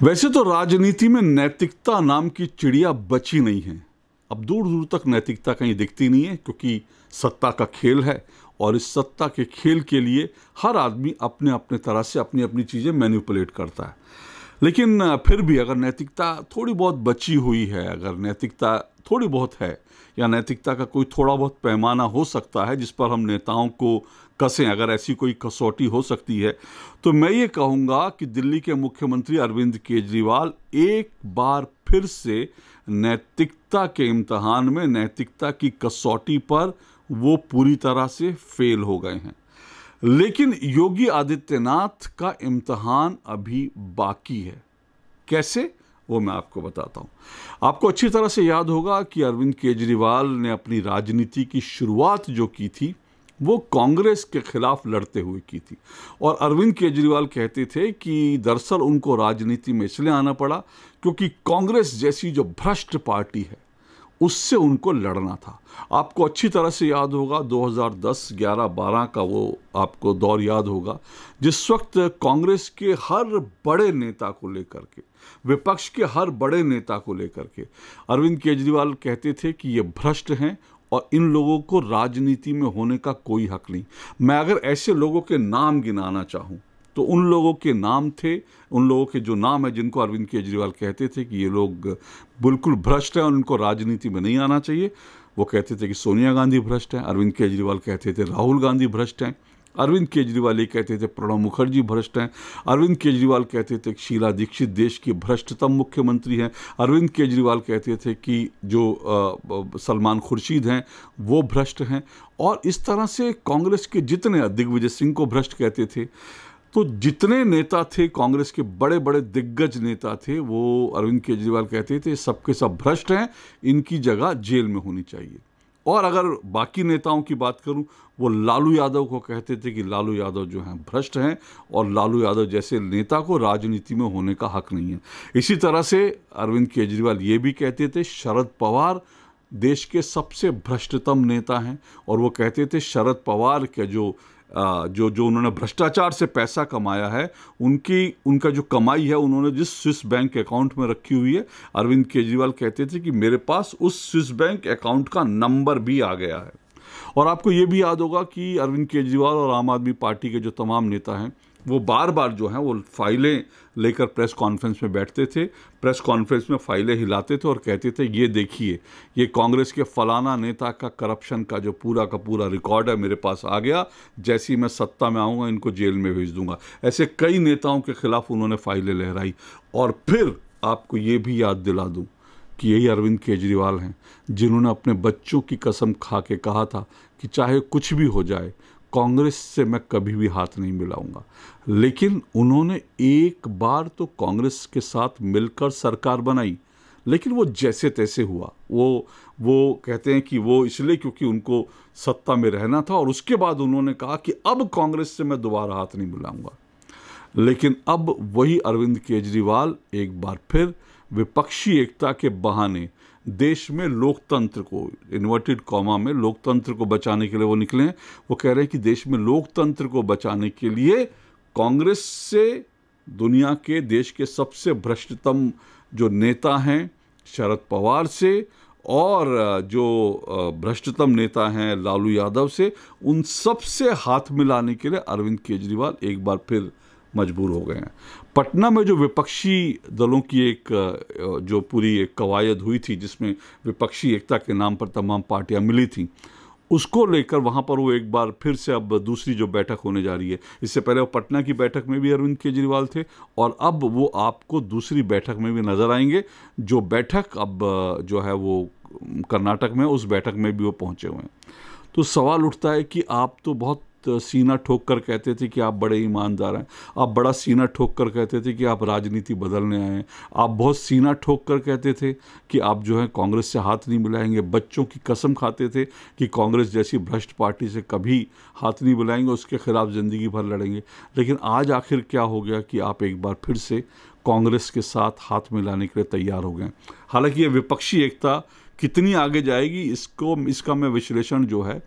वैसे तो राजनीति में नैतिकता नाम की चिड़िया बची नहीं है। अब दूर दूर तक नैतिकता कहीं दिखती नहीं है, क्योंकि सत्ता का खेल है और इस सत्ता के खेल के लिए हर आदमी अपने अपने तरह से अपनी अपनी चीज़ें मैनिपुलेट करता है। लेकिन फिर भी अगर नैतिकता थोड़ी बहुत बची हुई है, अगर नैतिकता थोड़ी बहुत है या नैतिकता का कोई थोड़ा बहुत पैमाना हो सकता है जिस पर हम नेताओं को कसें, अगर ऐसी कोई कसौटी हो सकती है, तो मैं ये कहूँगा कि दिल्ली के मुख्यमंत्री अरविंद केजरीवाल एक बार फिर से नैतिकता के इम्तहान में, नैतिकता की कसौटी पर वो पूरी तरह से फेल हो गए हैं। लेकिन योगी आदित्यनाथ का इम्तहान अभी बाकी है। कैसे, वो मैं आपको बताता हूँ। आपको अच्छी तरह से याद होगा कि अरविंद केजरीवाल ने अपनी राजनीति की शुरुआत जो की थी वो कांग्रेस के खिलाफ लड़ते हुए की थी। और अरविंद केजरीवाल कहते थे कि दरअसल उनको राजनीति में इसलिए आना पड़ा क्योंकि कांग्रेस जैसी जो भ्रष्ट पार्टी है उससे उनको लड़ना था। आपको अच्छी तरह से याद होगा 2010, 11, 12 का वो आपको दौर याद होगा जिस वक्त कांग्रेस के हर बड़े नेता को लेकर के, विपक्ष के हर बड़े नेता को लेकर के अरविंद केजरीवाल कहते थे कि ये भ्रष्ट हैं और इन लोगों को राजनीति में होने का कोई हक नहीं। मैं अगर ऐसे लोगों के नाम गिनाना चाहूँ तो उन लोगों के नाम थे, उन लोगों के जो नाम है जिनको अरविंद केजरीवाल कहते थे कि ये लोग बिल्कुल भ्रष्ट हैं और उनको राजनीति में नहीं आना चाहिए। वो कहते थे कि सोनिया गांधी भ्रष्ट हैं, अरविंद केजरीवाल कहते थे राहुल गांधी भ्रष्ट हैं, अरविंद केजरीवाल ये कहते थे प्रणब मुखर्जी भ्रष्ट हैं, अरविंद केजरीवाल कहते थे कि शीला दीक्षित देश की भ्रष्टतम मुख्यमंत्री हैं, अरविंद केजरीवाल कहते थे कि जो सलमान खुर्शीद हैं वो भ्रष्ट हैं। और इस तरह से कांग्रेस के जितने, दिग्विजय सिंह को भ्रष्ट कहते थे। तो जितने नेता थे, कांग्रेस के बड़े बड़े दिग्गज नेता थे, वो अरविंद केजरीवाल कहते थे सबके सब भ्रष्ट हैं, इनकी जगह जेल में होनी चाहिए। और अगर बाकी नेताओं की बात करूं, वो लालू यादव को कहते थे कि लालू यादव जो हैं भ्रष्ट हैं और लालू यादव जैसे नेता को राजनीति में होने का हक नहीं है। इसी तरह से अरविंद केजरीवाल ये भी कहते थे शरद पवार देश के सबसे भ्रष्टतम नेता हैं और वो कहते थे शरद पवार के जो उन्होंने भ्रष्टाचार से पैसा कमाया है, उनका जो कमाई है उन्होंने जिस स्विस बैंक अकाउंट में रखी हुई है, अरविंद केजरीवाल कहते थे कि मेरे पास उस स्विस बैंक अकाउंट का नंबर भी आ गया है। और आपको ये भी याद होगा कि अरविंद केजरीवाल और आम आदमी पार्टी के जो तमाम नेता हैं वो बार बार जो हैं वो फाइलें लेकर प्रेस कॉन्फ्रेंस में बैठते थे, प्रेस कॉन्फ्रेंस में फाइलें हिलाते थे और कहते थे ये देखिए, ये कांग्रेस के फलाना नेता का करप्शन का जो पूरा का पूरा रिकॉर्ड है मेरे पास आ गया, जैसे ही मैं सत्ता में आऊँगा इनको जेल में भेज दूंगा। ऐसे कई नेताओं के खिलाफ उन्होंने फाइलें लहराई। और फिर आपको ये भी याद दिला दूँ कि यही अरविंद केजरीवाल हैं जिन्होंने अपने बच्चों की कसम खा के कहा था कि चाहे कुछ भी हो जाए कांग्रेस से मैं कभी भी हाथ नहीं मिलाऊंगा। लेकिन उन्होंने एक बार तो कांग्रेस के साथ मिलकर सरकार बनाई, लेकिन वो जैसे तैसे हुआ। वो कहते हैं कि वो इसलिए क्योंकि उनको सत्ता में रहना था और उसके बाद उन्होंने कहा कि अब कांग्रेस से मैं दोबारा हाथ नहीं मिलाऊंगा। लेकिन अब वही अरविंद केजरीवाल एक बार फिर विपक्षी एकता के बहाने देश में लोकतंत्र को, इन्वर्टेड कॉमा में, लोकतंत्र को बचाने के लिए वो निकले हैं। वो कह रहे हैं कि देश में लोकतंत्र को बचाने के लिए कांग्रेस से, दुनिया के देश के सबसे भ्रष्टतम जो नेता हैं शरद पवार से, और जो भ्रष्टतम नेता हैं लालू यादव से, उन सब से हाथ मिलाने के लिए अरविंद केजरीवाल एक बार फिर मजबूर हो गए हैं। पटना में जो विपक्षी दलों की एक जो पूरी एक कवायद हुई थी जिसमें विपक्षी एकता के नाम पर तमाम पार्टियां मिली थी, उसको लेकर वहां पर वो एक बार फिर से अब दूसरी जो बैठक होने जा रही है, इससे पहले वो पटना की बैठक में भी अरविंद केजरीवाल थे और अब वो आपको दूसरी बैठक में भी नजर आएंगे। जो बैठक अब जो है वो कर्नाटक में, उस बैठक में भी वो पहुंचे हुए हैं। तो सवाल उठता है कि आप तो बहुत सीना ठोक कर कहते थे कि आप बड़े ईमानदार हैं, आप बड़ा सीना ठोक कर कहते थे कि आप राजनीति बदलने आए हैं, आप बहुत सीना ठोक कर कहते थे कि आप जो है कांग्रेस से हाथ नहीं मिलाएंगे, बच्चों की कसम खाते थे कि कांग्रेस जैसी भ्रष्ट पार्टी से कभी हाथ नहीं मिलाएंगे, उसके खिलाफ ज़िंदगी भर लड़ेंगे। लेकिन आज आखिर क्या हो गया कि आप एक बार फिर से कांग्रेस के साथ हाथ मिलाने के लिए तैयार हो गए। हालांकि ये विपक्षी एकता कितनी आगे जाएगी इसका मैं विश्लेषण जो है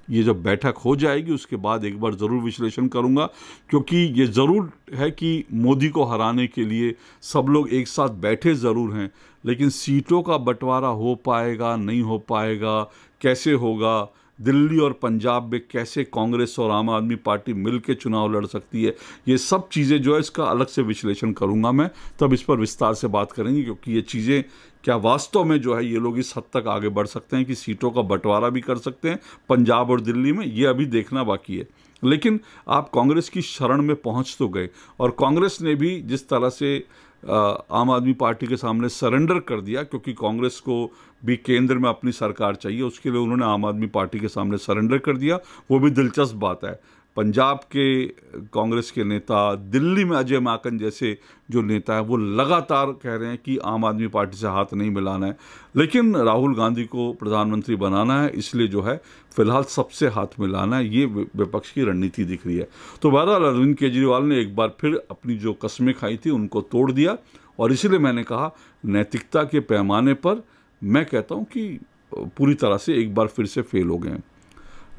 ये जब बैठक हो जाएगी उसके बाद एक बार ज़रूर विश्लेषण करूंगा, क्योंकि ये ज़रूर है कि मोदी को हराने के लिए सब लोग एक साथ बैठे ज़रूर हैं, लेकिन सीटों का बंटवारा हो पाएगा नहीं हो पाएगा, कैसे होगा, दिल्ली और पंजाब में कैसे कांग्रेस और आम आदमी पार्टी मिलकर चुनाव लड़ सकती है, ये सब चीज़ें जो है इसका अलग से विश्लेषण करूंगा मैं, तब इस पर विस्तार से बात करेंगे। क्योंकि ये चीज़ें क्या वास्तव में जो है ये लोग इस हद तक आगे बढ़ सकते हैं कि सीटों का बंटवारा भी कर सकते हैं पंजाब और दिल्ली में, ये अभी देखना बाकी है। लेकिन आप कांग्रेस की शरण में पहुंच तो गए, और कांग्रेस ने भी जिस तरह से आम आदमी पार्टी के सामने सरेंडर कर दिया, क्योंकि कांग्रेस को भी केंद्र में अपनी सरकार चाहिए, उसके लिए उन्होंने आम आदमी पार्टी के सामने सरेंडर कर दिया, वो भी दिलचस्प बात है। पंजाब के कांग्रेस के नेता, दिल्ली में अजय माकन जैसे जो नेता है, वो लगातार कह रहे हैं कि आम आदमी पार्टी से हाथ नहीं मिलाना है, लेकिन राहुल गांधी को प्रधानमंत्री बनाना है, इसलिए जो है फिलहाल सबसे हाथ मिलाना है, ये विपक्ष की रणनीति दिख रही है। तो बहरहाल अरविंद केजरीवाल ने एक बार फिर अपनी जो कस्में खाई थी उनको तोड़ दिया, और इसीलिए मैंने कहा नैतिकता के पैमाने पर मैं कहता हूँ कि पूरी तरह से एक बार फिर से फेल हो गए हैं।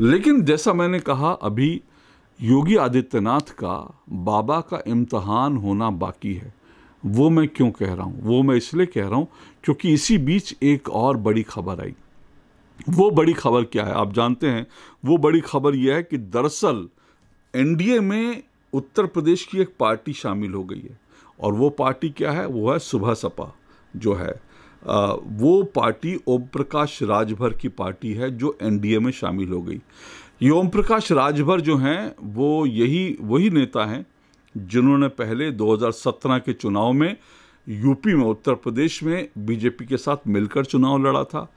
लेकिन जैसा मैंने कहा, अभी योगी आदित्यनाथ का बाबा का इम्तहान होना बाकी है। वो मैं क्यों कह रहा हूँ? वो मैं इसलिए कह रहा हूँ क्योंकि इसी बीच एक और बड़ी खबर आई। वो बड़ी खबर क्या है आप जानते हैं? वो बड़ी खबर यह है कि दरअसल एनडीए में उत्तर प्रदेश की एक पार्टी शामिल हो गई है, और वो पार्टी क्या है? वो है सुबह सपा जो है। वो पार्टी ओम प्रकाश राजभर की पार्टी है जो एनडीए में शामिल हो गई। ये ओम प्रकाश राजभर जो हैं वो वही नेता हैं जिन्होंने पहले 2017 के चुनाव में यूपी में, उत्तर प्रदेश में बीजेपी के साथ मिलकर चुनाव लड़ा था।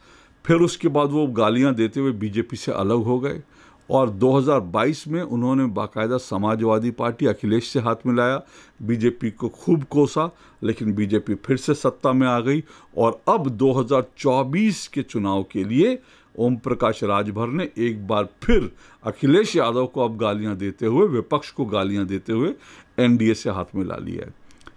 फिर उसके बाद वो गालियां देते हुए बीजेपी से अलग हो गए, और 2022 में उन्होंने बाकायदा समाजवादी पार्टी अखिलेश से हाथ मिलाया, बीजेपी को खूब कोसा, लेकिन बीजेपी फिर से सत्ता में आ गई। और अब 2024 के चुनाव के लिए ओम प्रकाश राजभर ने एक बार फिर अखिलेश यादव को अब गालियां देते हुए, विपक्ष को गालियां देते हुए एनडीए से हाथ मिला लिया है।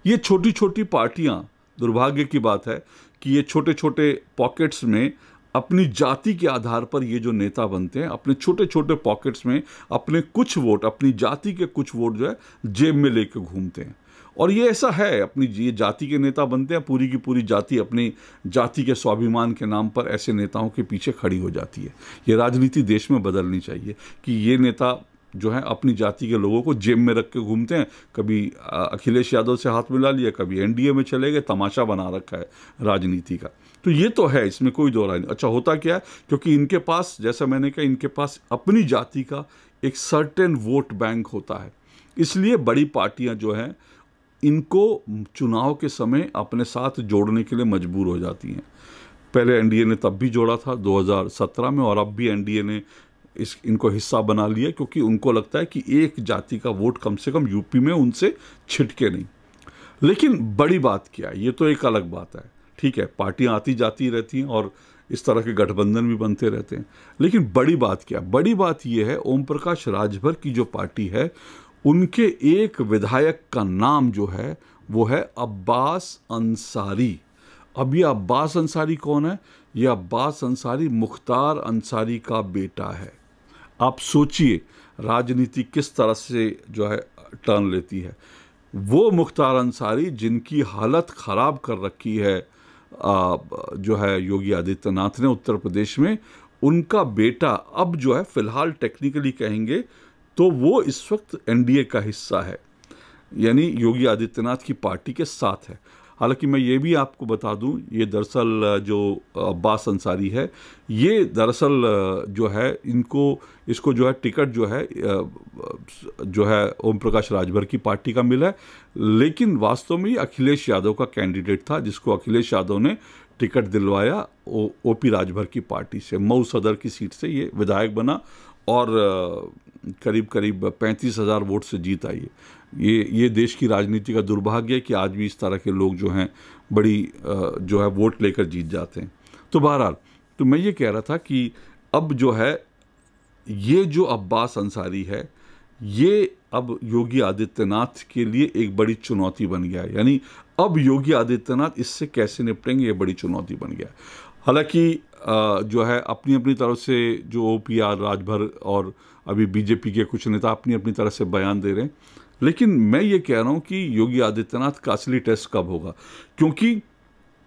ये छोटी छोटी पार्टियां, दुर्भाग्य की बात है कि ये छोटे छोटे पॉकेट्स में अपनी जाति के आधार पर ये जो नेता बनते हैं, अपने छोटे छोटे पॉकेट्स में अपने कुछ वोट, अपनी जाति के कुछ वोट जो है जेब में लेकर घूमते हैं। और ये ऐसा है, अपनी ये जाति के नेता बनते हैं, पूरी की पूरी जाति अपनी जाति के स्वाभिमान के नाम पर ऐसे नेताओं के पीछे खड़ी हो जाती है। ये राजनीति देश में बदलनी चाहिए कि ये नेता जो है अपनी जाति के लोगों को जेब में रख के घूमते हैं। कभी अखिलेश यादव से हाथ मिला लिया, कभी एनडीए में चले गए, तमाशा बना रखा है राजनीति का। तो ये तो है, इसमें कोई दो राय नहीं। अच्छा, होता क्या है, क्योंकि इनके पास, जैसा मैंने कहा, इनके पास अपनी जाति का एक सर्टेन वोट बैंक होता है, इसलिए बड़ी पार्टियां जो हैं इनको चुनाव के समय अपने साथ जोड़ने के लिए मजबूर हो जाती हैं। पहले एनडीए ने तब भी जोड़ा था 2017 में, और अब भी एनडीए ने इनको हिस्सा बना लिया, क्योंकि उनको लगता है कि एक जाति का वोट कम से कम यूपी में उनसे छिटके नहीं। लेकिन बड़ी बात क्या है, ये तो एक अलग बात है, ठीक है, पार्टियां आती जाती रहती हैं और इस तरह के गठबंधन भी बनते रहते हैं। लेकिन बड़ी बात क्या, बड़ी बात यह है, ओम प्रकाश राजभर की जो पार्टी है उनके एक विधायक का नाम जो है वो है अब्बास अंसारी। अब ये अब्बास अंसारी कौन है? ये अब्बास अंसारी मुख्तार अंसारी का बेटा है। आप सोचिए राजनीति किस तरह से जो है टर्न लेती है। वो मुख्तार अंसारी जिनकी हालत ख़राब कर रखी है जो है योगी आदित्यनाथ ने उत्तर प्रदेश में, उनका बेटा अब जो है फिलहाल टेक्निकली कहेंगे तो वो इस वक्त एनडीए का हिस्सा है, यानी योगी आदित्यनाथ की पार्टी के साथ है। हालांकि मैं ये भी आपको बता दूं, ये दरअसल जो अब्बास अंसारी है, ये दरअसल जो है इसको जो है टिकट जो है ओम प्रकाश राजभर की पार्टी का मिला है, लेकिन वास्तव में ये अखिलेश यादव का कैंडिडेट था, जिसको अखिलेश यादव ने टिकट दिलवाया ओपी राजभर की पार्टी से। मऊ सदर की सीट से ये विधायक बना और करीब करीब 35,000 वोट से जीत आई है। ये देश की राजनीति का दुर्भाग्य है कि आज भी इस तरह के लोग जो हैं बड़ी जो है वोट लेकर जीत जाते हैं। तो बहरहाल, तो मैं ये कह रहा था कि अब जो है ये जो अब्बास अंसारी है, ये अब योगी आदित्यनाथ के लिए एक बड़ी चुनौती बन गया है। यानी अब योगी आदित्यनाथ इससे कैसे निपटेंगे, ये बड़ी चुनौती बन गया है। हालांकि जो है अपनी अपनी तरफ से जो OPR राजभर और अभी बीजेपी के कुछ नेता अपनी अपनी तरफ से बयान दे रहे हैं, लेकिन मैं ये कह रहा हूँ कि योगी आदित्यनाथ का असली टेस्ट कब होगा, क्योंकि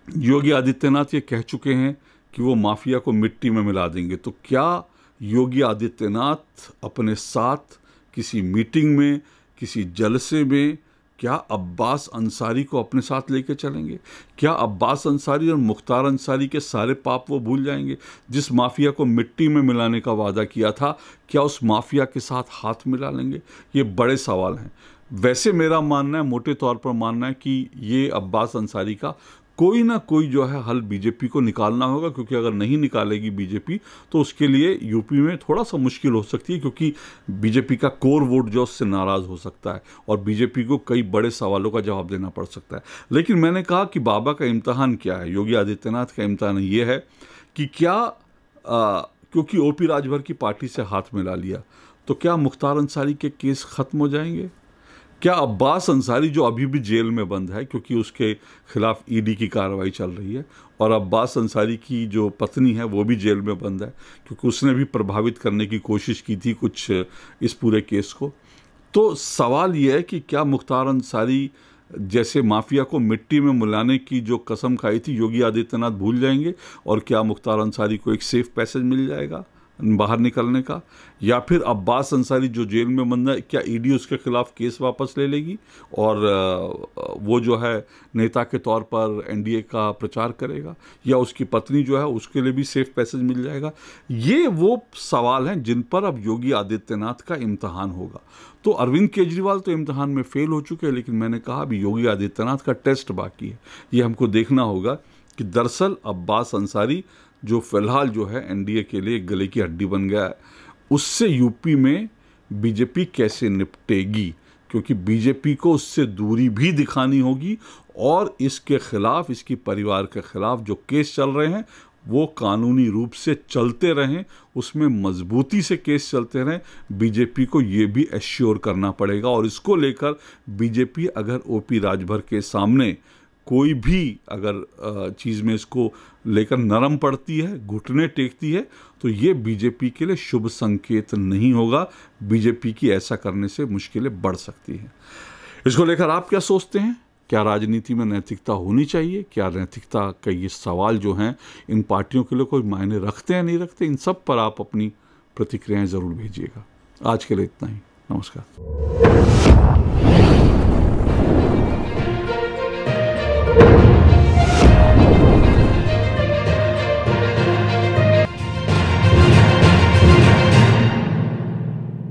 योगी आदित्यनाथ ये कह चुके हैं कि वो माफिया को मिट्टी में मिला देंगे। तो क्या योगी आदित्यनाथ अपने साथ किसी मीटिंग में, किसी जलसे में, क्या अब्बास अंसारी को अपने साथ लेके चलेंगे? क्या अब्बास अंसारी और मुख्तार अंसारी के सारे पाप वो भूल जाएंगे? जिस माफिया को मिट्टी में मिलाने का वादा किया था, क्या उस माफिया के साथ हाथ मिला लेंगे? ये बड़े सवाल हैं। वैसे मेरा मानना है, मोटे तौर पर मानना है कि ये अब्बास अंसारी का कोई ना कोई जो है हल बीजेपी को निकालना होगा, क्योंकि अगर नहीं निकालेगी बीजेपी तो उसके लिए यूपी में थोड़ा सा मुश्किल हो सकती है, क्योंकि बीजेपी का कोर वोट जो उससे नाराज़ हो सकता है और बीजेपी को कई बड़े सवालों का जवाब देना पड़ सकता है। लेकिन मैंने कहा कि बाबा का इम्तहान क्या है, योगी आदित्यनाथ का इम्तहान ये है कि क्या क्योंकि OP राजभर की पार्टी से हाथ मिला लिया तो क्या मुख्तार अंसारी के केस ख़त्म हो जाएंगे? क्या अब्बास अंसारी जो अभी भी जेल में बंद है क्योंकि उसके खिलाफ ED की कार्रवाई चल रही है, और अब्बास अंसारी की जो पत्नी है वो भी जेल में बंद है क्योंकि उसने भी प्रभावित करने की कोशिश की थी कुछ इस पूरे केस को, तो सवाल ये है कि क्या मुख्तार अंसारी जैसे माफिया को मिट्टी में मिलाने की जो कसम खाई थी योगी आदित्यनाथ भूल जाएंगे, और क्या मुख्तार अंसारी को एक सेफ पैसेज मिल जाएगा बाहर निकलने का? या फिर अब्बास अंसारी जो जेल में बंद है, क्या ED उसके खिलाफ केस वापस ले लेगी और वो जो है नेता के तौर पर NDA का प्रचार करेगा, या उसकी पत्नी जो है उसके लिए भी सेफ पैसेज मिल जाएगा? ये वो सवाल हैं जिन पर अब योगी आदित्यनाथ का इम्तहान होगा। तो अरविंद केजरीवाल तो इम्तहान में फेल हो चुके हैं, लेकिन मैंने कहा अभी योगी आदित्यनाथ का टेस्ट बाकी है। ये हमको देखना होगा कि दरअसल अब्बास अंसारी जो फिलहाल जो है NDA के लिए गले की हड्डी बन गया है, उससे यूपी में बीजेपी कैसे निपटेगी, क्योंकि बीजेपी को उससे दूरी भी दिखानी होगी और इसके खिलाफ, इसकी परिवार के खिलाफ जो केस चल रहे हैं वो कानूनी रूप से चलते रहें, उसमें मजबूती से केस चलते रहें। बीजेपी को ये भी एश्योर करना पड़ेगा, और इसको लेकर बीजेपी अगर OP राजभर के सामने कोई भी अगर चीज़ में इसको लेकर नरम पड़ती है, घुटने टेकती है, तो ये बीजेपी के लिए शुभ संकेत नहीं होगा। बीजेपी की ऐसा करने से मुश्किलें बढ़ सकती हैं। इसको लेकर आप क्या सोचते हैं? क्या राजनीति में नैतिकता होनी चाहिए? क्या नैतिकता का ये सवाल जो हैं इन पार्टियों के लिए कोई मायने रखते हैं, नहीं रखते? इन सब पर आप अपनी प्रतिक्रियाएं ज़रूर भेजिएगा। आज के लिए इतना ही। नमस्कार।